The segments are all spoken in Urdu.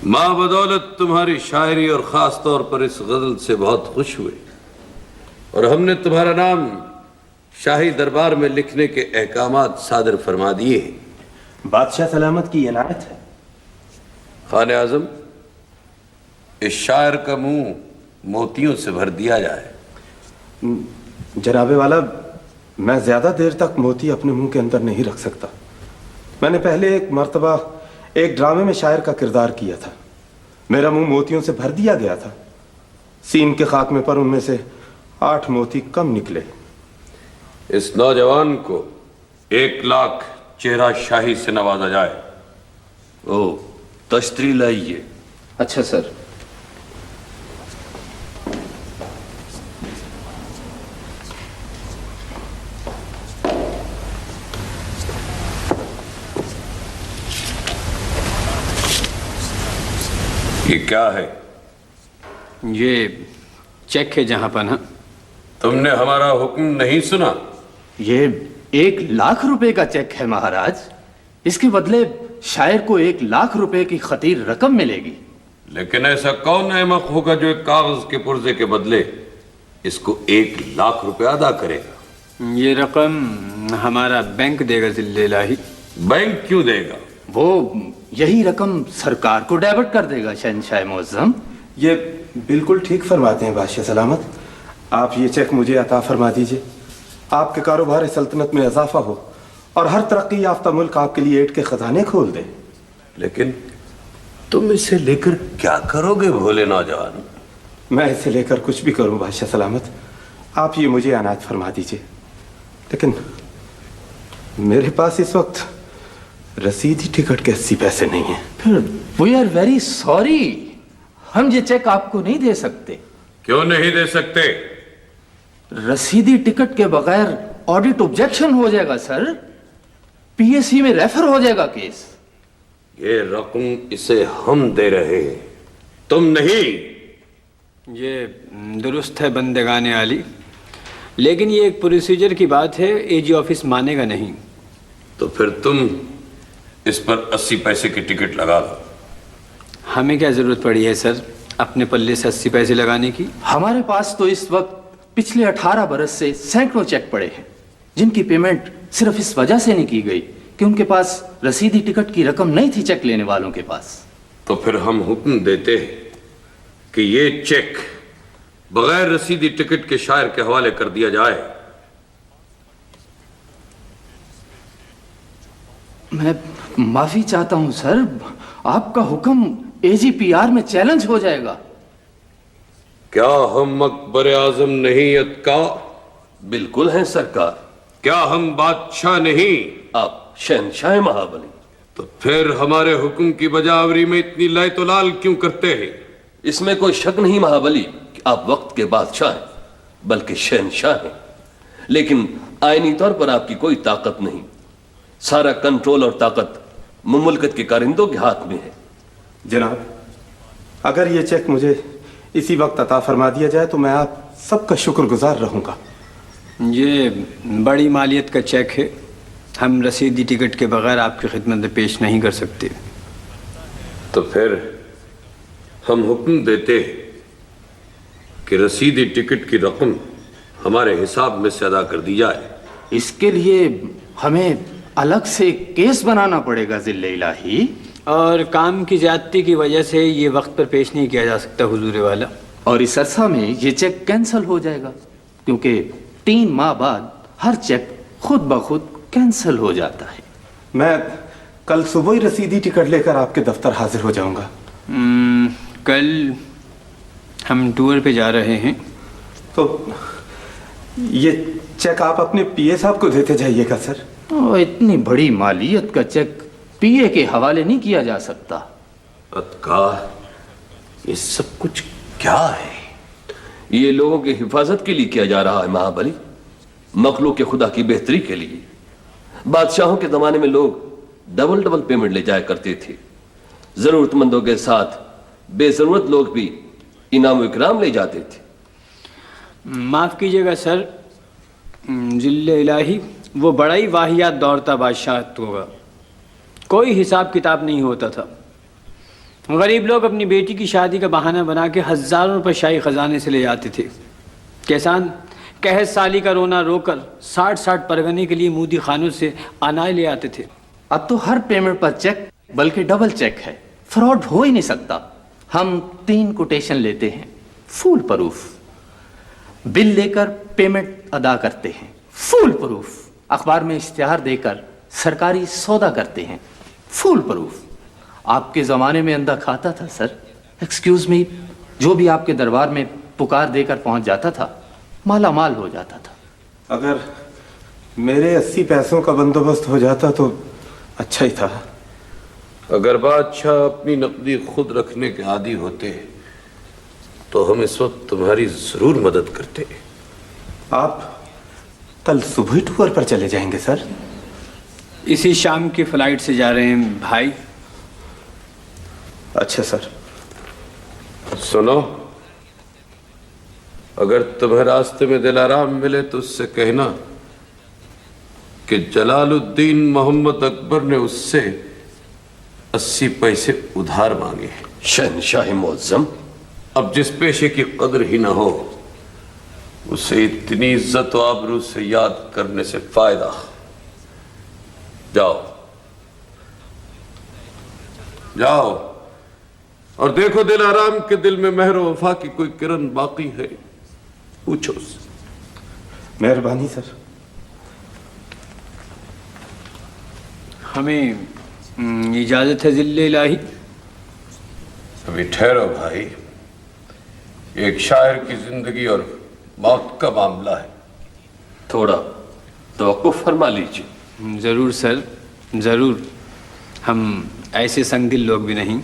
ماں بدولت تمہاری شاعری اور خاص طور پر اس غزل سے بہت خوش ہوئے اور ہم نے تمہارا نام شاہی دربار میں لکھنے کے احکامات صادر فرما دیے ہیں۔ بادشاہ سلامت کی عنایت ہے۔ خان اعظم، اس شاعر کا منہ موتیوں سے بھر دیا جائے۔ جناب والا، میں زیادہ دیر تک موتی اپنے منہ کے اندر نہیں رکھ سکتا۔ میں نے پہلے ایک مرتبہ ایک ڈرامے میں شاعر کا کردار کیا تھا، میرا منہ موتیوں سے بھر دیا گیا تھا۔ سین کے خاتمے پر ان میں سے 8 موتی کم نکلے۔ اس نوجوان کو 1 لاکھ چہرہ شاہی سے نوازا جائے۔ او تشتری لائیے۔ اچھا سر۔ یہ کیا ہے؟ یہ چیک ہے جہاں پناہ۔ تم نے ہمارا حکم نہیں سنا؟ یہ 1 لاکھ روپے کا چیک ہے مہاراج، اس کے بدلے شاعر کو 1 لاکھ روپے کی خطیر رقم ملے گی۔ لیکن ایسا کون احمق ہوگا جو ایک کاغذ کے پرزے کے بدلے اس کو 1 لاکھ روپے ادا کرے گا؟ یہ رقم ہمارا بینک دے گا ذل الہی۔ بینک کیوں دے گا؟ وہ یہی رقم سرکار کو ڈیبٹ کر دے گا شہنشاہ معظم۔ یہ بالکل ٹھیک فرماتے ہیں بادشاہ سلامت۔ آپ یہ چیک مجھے عطا فرما دیجئے، آپ کے کاروبار سلطنت میں اضافہ ہو اور ہر ترقی یافتہ ملک آپ کے لیے ایٹ کے خزانے کھول دے۔ لیکن تم اسے لے کر کیا کرو گے بھولے نوجوان؟ میں اسے لے کر کچھ بھی کروں بادشاہ سلامت، آپ یہ مجھے عنایت فرما دیجئے۔ لیکن میرے پاس اس وقت رسیدی ٹکٹ کے 80 پیسے نہیں ہیں۔ وی آر ویری سوری، ہم یہ چیک آپ کو نہیں دے سکتے۔ کیوں نہیں دے سکتے؟ رسیدی ٹکٹ کے بغیر آڈٹ آبجیکشن ہو جائے گا سر، پی ایس سی میں ریفر ہو جائے گا کیس۔ یہ رقم اسے ہم دے رہے ہیں، تم نہیں۔ یہ درست ہے بندگان عالی، لیکن یہ ایک پروسیجر کی بات ہے، اے جی آفس مانے گا نہیں۔ تو پھر تم اس پر 80 پیسے کی ٹکٹ لگا دو۔ ہمیں کیا ضرورت پڑی ہے سر اپنے پلے سے 80 پیسے لگانے کی؟ ہمارے پاس تو اس وقت پچھلے 18 برس سے سینکڑوں چیک پڑے ہیں جن کی پیمنٹ صرف اس وجہ سے نہیں کی گئی کہ ان کے پاس رسیدی ٹکٹ کی رقم نہیں تھی چیک لینے والوں کے پاس۔ تو پھر ہم حکم دیتے ہیں کہ یہ چیک بغیر رسیدی ٹکٹ کے شاعر کے حوالے کر دیا جائے۔ میں معافی چاہتا ہوں سر، آپ کا حکم اے جی پی آر میں چیلنج ہو جائے گا۔ کیا ہم اکبر اعظم نہیں اتکا؟ بالکل ہیں سرکار۔ کیا ہم بادشاہ نہیں؟ آپ شہنشاہ مہابلی۔ تو پھر ہمارے حکم کی بجاوری میں اتنی لے تو لال کیوں کرتے ہیں؟ اس میں کوئی شک نہیں مہابلی کہ آپ وقت کے بادشاہ ہیں بلکہ شہنشاہ ہیں، لیکن آئینی طور پر آپ کی کوئی طاقت نہیں۔ سارا کنٹرول اور طاقت مملکت کے کارندوں کے ہاتھ میں ہے۔ جناب، اگر یہ چیک مجھے اسی وقت عطا فرما دیا جائے تو میں آپ سب کا شکر گزار رہوں گا۔ یہ بڑی مالیت کا چیک ہے، ہم رسیدی ٹکٹ کے بغیر آپ کی خدمت میں پیش نہیں کر سکتے۔ تو پھر ہم حکم دیتے ہیں کہ رسیدی ٹکٹ کی رقم ہمارے حساب میں سے ادا کر دی جائے۔ اس کے لیے ہمیں الگ سے کیس بنانا پڑے گا ذل الہی، اور کام کی زیادتی کی وجہ سے یہ وقت پر پیش نہیں کیا جا سکتا حضور والا، اور اس عرصہ میں یہ چیک کینسل ہو جائے گا کیونکہ 3 ماہ بعد ہر چیک خود بخود کینسل ہو جاتا ہے۔ میں کل صبح ہی رسیدی ٹکٹ لے کر آپ کے دفتر حاضر ہو جاؤں گا۔ کل ہم ٹور پہ جا رہے ہیں۔ تو یہ چیک آپ اپنے پی اے صاحب کو دیتے جائیے گا سر۔ اتنی بڑی مالیت کا چیک پی اے کے حوالے نہیں کیا جا سکتا۔ اتکا، یہ سب کچھ کیا ہے؟ یہ لوگوں کی حفاظت کے لیے کیا جا رہا ہے مہابلی، مخلوق خدا کی بہتری کے لیے۔ بادشاہوں کے زمانے میں لوگ ڈبل پیمنٹ لے جایا کرتے تھے، ضرورت مندوں کے ساتھ بے ضرورت لوگ بھی انعام و اکرام لے جاتے تھے۔ معاف کیجیے گا سر، ذل الہی وہ بڑا ہی واہیات دور تھا بادشاہت ہوگا، کوئی حساب کتاب نہیں ہوتا تھا۔ غریب لوگ اپنی بیٹی کی شادی کا بہانہ بنا کے ہزاروں روپے شاہی خزانے سے لے جاتے تھے. کسان قحط سالی کا رونا رو کر 60 پرگنے کے لیے مودی خانوں سے اناج لے آتے تھے. اب تو ہر پیمنٹ پر چیک بلکہ ڈبل چیک ہے. فراڈ ہو ہی نہیں سکتا. ہم 3 کوٹیشن لیتے ہیں، فول پروف. بل لے کر پیمنٹ ادا کرتے ہیں، فول پروف. اخبار میں اشتہار دے کر سرکاری سودا کرتے ہیں، فول پروف. آپ کے زمانے میں اندھا کھاتا تھا سر. ایکسکیوز می، جو بھی آپ کے دربار میں پکار دے کر پہنچ جاتا تھا مالا مال ہو جاتا تھا. اگر میرے 80 پیسوں کا بندوبست ہو جاتا تو اچھا ہی تھا. اگر بادشاہ اپنی نقدی خود رکھنے کے عادی ہوتے تو ہم اس وقت تمہاری ضرور مدد کرتے. آپ کل صبح ٹور پر چلے جائیں گے سر؟ اسی شام کی فلائٹ سے جا رہے ہیں بھائی. اچھا سر. سنو، اگر تمہیں راستے میں دل آرام ملے تو اس سے کہنا کہ جلال الدین محمد اکبر نے اس سے 80 پیسے ادھار مانگے. شہنشاہ معظم، اب جس پیشے کی قدر ہی نہ ہو اسے اتنی عزت و آبرو سے یاد کرنے سے فائدہ. جاؤ جاؤ اور دیکھو دل آرام کے دل میں مہر و وفا کی کوئی کرن باقی ہے، پوچھو اس سے. مہربانی سر. ہمیں اجازت ہے ذل الہی. ابھی ٹھہرو بھائی، ایک شاعر کی زندگی اور موت کا معاملہ ہے. تھوڑا توقف فرما لیجیے. ضرور سر، ضرور. ہم ایسے سنگ دل لوگ بھی نہیں.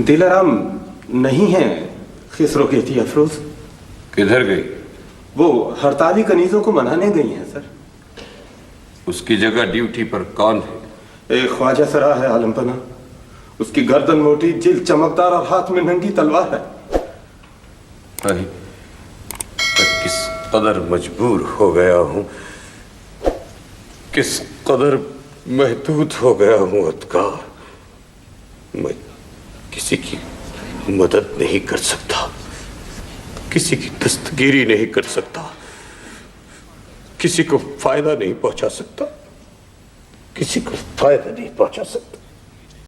دلارام نہیں ہیں خسرو کی تھی افروز. کدھر گئی؟ وہ ہڑتالی کنیزوں کو منانے گئی ہیں سر. اس کی جگہ ڈیوٹی پر کون ہے؟ ایک خواجہ سرا ہے عالم پناہ. اس کی گردن موٹی، جلد چمکدار اور ہاتھ میں ننگی تلوار ہے. بھائی میں کس قدر مجبور ہو گیا ہوں، کس قدر محدود ہو گیا ہوں ادکار. میں کسی کی مدد نہیں کر سکتا، کسی کی دستگیری نہیں کر سکتا، کسی کو فائدہ نہیں پہنچا سکتا، کسی کو فائدہ نہیں پہنچا سکتا.